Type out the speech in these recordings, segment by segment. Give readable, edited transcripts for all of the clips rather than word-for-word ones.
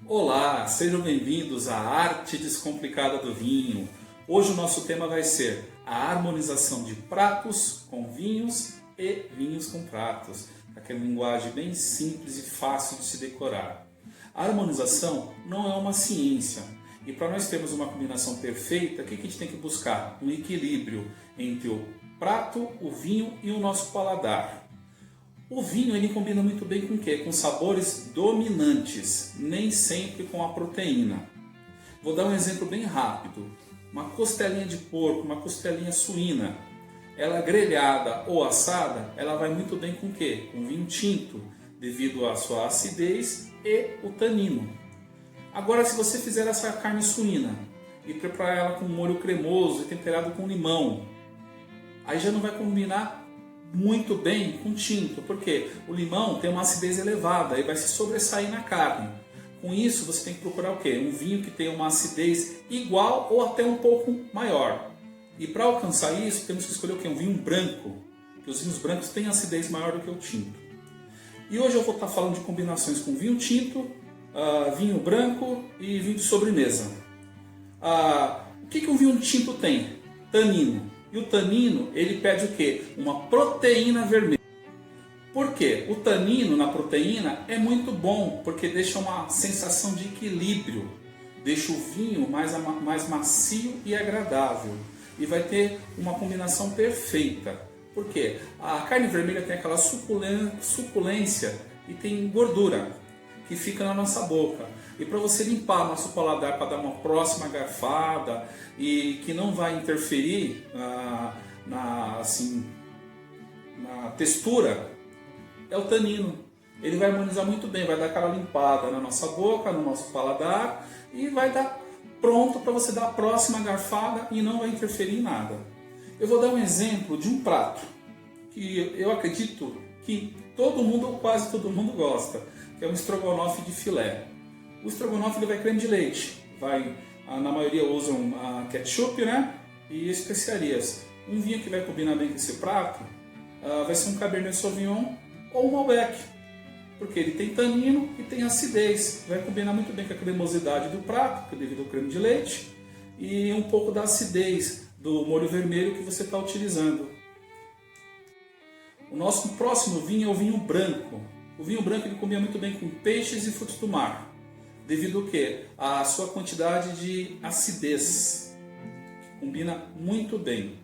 Olá, sejam bem-vindos à Arte Descomplicada do Vinho. Hoje o nosso tema vai ser a harmonização de pratos com vinhos e vinhos com pratos. Aquela linguagem bem simples e fácil de se decorar. A harmonização não é uma ciência e para nós termos uma combinação perfeita, o que a gente tem que buscar? Um equilíbrio entre o prato, o vinho e o nosso paladar. O vinho ele combina muito bem com o quê? Com sabores dominantes, nem sempre com a proteína. Vou dar um exemplo bem rápido. Uma costelinha de porco, uma costelinha suína, ela grelhada ou assada, ela vai muito bem com o quê? Com vinho tinto, devido à sua acidez e o tanino. Agora, se você fizer essa carne suína e preparar ela com molho cremoso e temperado com limão, aí já não vai combinar muito bem com tinto, porque o limão tem uma acidez elevada e vai se sobressair na carne. Com isso, você tem que procurar o quê? Um vinho que tenha uma acidez igual ou até um pouco maior. E para alcançar isso, temos que escolher o quê? Um vinho branco, porque os vinhos brancos têm acidez maior do que o tinto. E hoje eu vou estar falando de combinações com vinho tinto, vinho branco e vinho de sobremesa. O que um vinho tinto tem? Tanino. E o tanino, ele pede o quê? Uma proteína vermelha. Por quê? O tanino na proteína é muito bom, porque deixa uma sensação de equilíbrio. Deixa o vinho mais macio e agradável. E vai ter uma combinação perfeita. Por quê? A carne vermelha tem aquela suculência e tem gordura que fica na nossa boca. E para você limpar nosso paladar para dar uma próxima garfada e que não vai interferir na textura, é o tanino. Ele vai harmonizar muito bem, vai dar aquela limpada na nossa boca, no nosso paladar e vai dar pronto para você dar a próxima garfada e não vai interferir em nada. Eu vou dar um exemplo de um prato que eu acredito que todo mundo ou quase todo mundo gosta, que é um estrogonofe de filé. O estrogonofe ele vai creme de leite, na maioria usam ketchup, né? E especiarias. Um vinho que vai combinar bem com esse prato vai ser um Cabernet Sauvignon ou um Malbec, porque ele tem tanino e tem acidez. Vai combinar muito bem com a cremosidade do prato, devido ao creme de leite, e um pouco da acidez do molho vermelho que você está utilizando. O nosso próximo vinho é o vinho branco. O vinho branco ele combina muito bem com peixes e frutos do mar. Devido ao quê? A sua quantidade de acidez, que combina muito bem.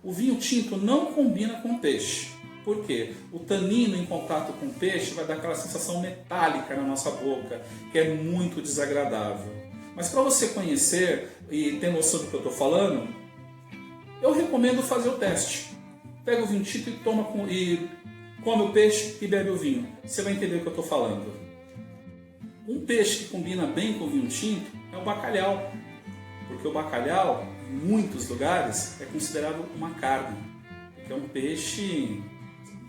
O vinho tinto não combina com peixe. Por quê? O tanino em contato com o peixe vai dar aquela sensação metálica na nossa boca, que é muito desagradável. Mas para você conhecer e ter noção do que eu estou falando, eu recomendo fazer o teste. Pega o vinho tinto e come o peixe e bebe o vinho. Você vai entender o que eu estou falando. Um peixe que combina bem com o vinho tinto é o bacalhau, porque o bacalhau, em muitos lugares, é considerado uma carne, porque é um peixe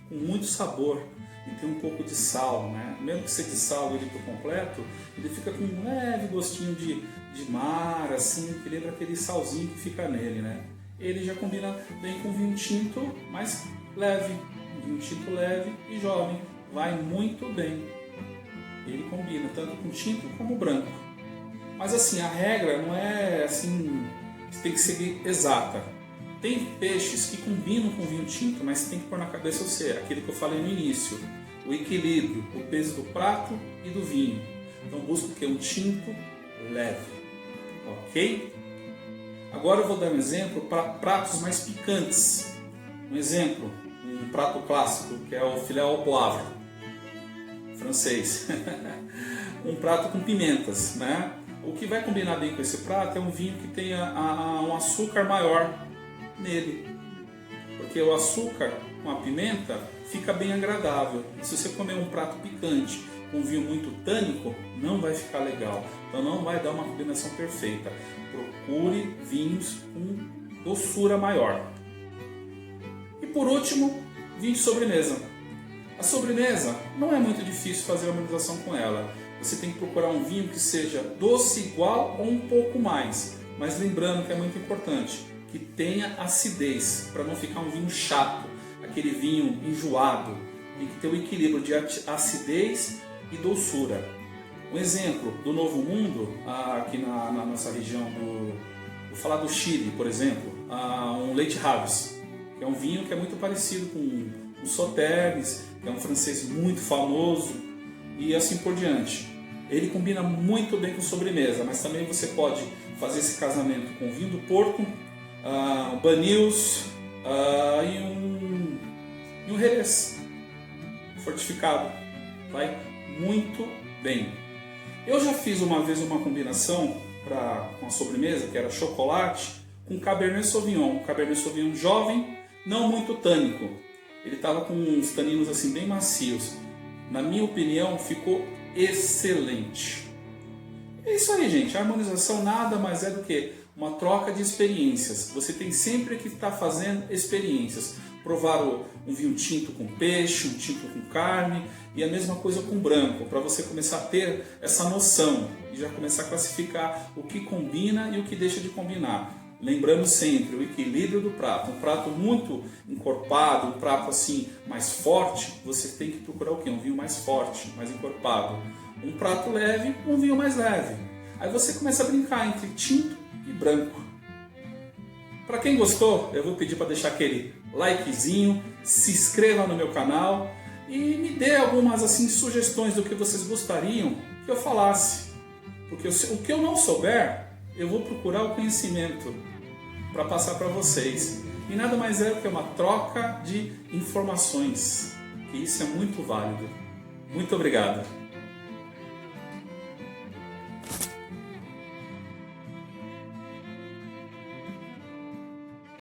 com muito sabor e tem um pouco de sal, né? Mesmo que seja de sal ele por completo, ele fica com um leve gostinho de mar, assim, que lembra aquele salzinho que fica nele, né? Ele já combina bem com vinho tinto, mas leve, um vinho tinto leve e jovem, vai muito bem. Ele combina tanto com tinto como branco. Mas assim, a regra não é assim, você tem que seguir exata. Tem peixes que combinam com vinho tinto, mas você tem que pôr na cabeça aquilo que eu falei no início. O equilíbrio, o peso do prato e do vinho. Então busca o que? Um tinto leve. Ok? Agora eu vou dar um exemplo para pratos mais picantes. Um exemplo, um prato clássico, que é o filé au poivre francês. Um prato com pimentas, né? O que vai combinar bem com esse prato é um vinho que tenha um açúcar maior nele, porque o açúcar com a pimenta fica bem agradável. E se você comer um prato picante com um vinho muito tânico, não vai ficar legal, então não vai dar uma combinação perfeita. Procure vinhos com doçura maior. E por último, vinho de sobremesa. A sobremesa não é muito difícil fazer a harmonização com ela. Você tem que procurar um vinho que seja doce igual ou um pouco mais. Mas lembrando que é muito importante, que tenha acidez, para não ficar um vinho chato, aquele vinho enjoado. Tem que ter o equilíbrio de acidez e doçura. Um exemplo do Novo Mundo, aqui na nossa região vou falar do Chile, por exemplo, um Leite Ravs, que é um vinho que é muito parecido com o Sauternes, que é um francês muito famoso, e assim por diante. Ele combina muito bem com sobremesa, mas também você pode fazer esse casamento com vinho do Porto, um Banils e um Jerez fortificado. Vai muito bem. Eu já fiz uma vez uma combinação com a sobremesa, que era chocolate, com Cabernet Sauvignon. Um Cabernet Sauvignon jovem, não muito tânico. Ele estava com uns taninos assim bem macios. Na minha opinião, ficou excelente. É isso aí, gente. A harmonização nada mais é do que uma troca de experiências. Você tem sempre que estar fazendo experiências. Provar um vinho tinto com peixe, um tinto com carne e a mesma coisa com branco, para você começar a ter essa noção e já começar a classificar o que combina e o que deixa de combinar. Lembrando sempre o equilíbrio do prato. Um prato muito encorpado, um prato assim mais forte, você tem que procurar o quê? Um vinho mais forte, mais encorpado. Um prato leve, um vinho mais leve. Aí você começa a brincar entre tinto e branco. Para quem gostou, eu vou pedir para deixar aquele likezinho, se inscreva no meu canal e me dê algumas assim sugestões do que vocês gostariam que eu falasse. Porque o que eu não souber, eu vou procurar o conhecimento para passar para vocês. E nada mais é do que uma troca de informações, que isso é muito válido. Muito obrigado.